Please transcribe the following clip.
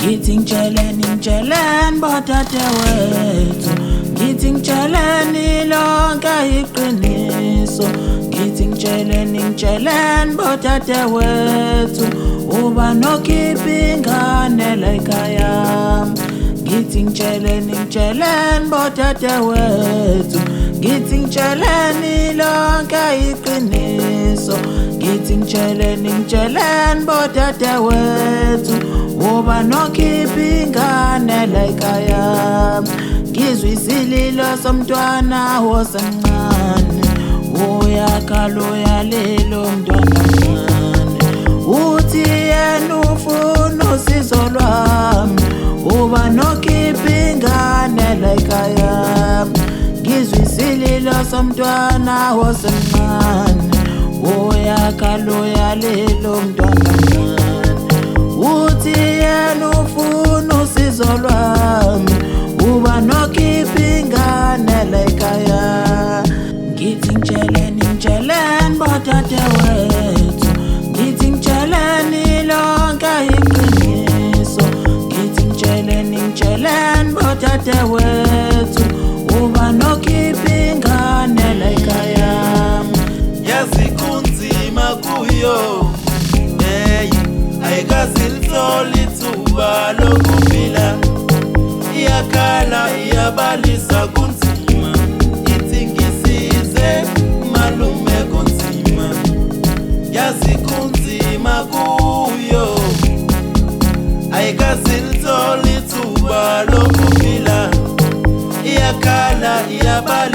Ngithi ngitsheleni bodadewethu, ngithi ngitsheleni lonke iqiniso. Ngithi ngitsheleni bodadewethu, uba nokhipha ingane la ekhaya. Ngithi ngitsheleni bodadewethu, ngithi ngitsheleni lonke iqiniso. Ngithi ngitsheleni bodadewethu, uba nokhipha ingane la ekhaya. Ngizwa isililo somntwana osemncane, uyakhala uyalila umntwana omncane. Uthi yena ufuna usizo lwami, uba nokhipha ingane la ekhaya. Ngizwa isililo somntwana osemncane, uyakhala uyalila umntwana omncane. Uthi yena ufuna usizo lwami, uba nokhipha ingane la ekhaya. Ngithi ngitsheleni bodadewethu, ngithi ngitsheleni lonke iqiniso. Ngithi ngitsheleni bodadewethu, uba nokhipha ingane la ekhaya. Yazi kunzima kuyo, ayikaze ilithole ithuba lokuphila. Iyakhala iyabalisa kunzima, ithi ngisize malume kunzima. Yazi kunzima kuyo, ayikaze ilithole ithuba lokuphila. Iyakhala iyabalisa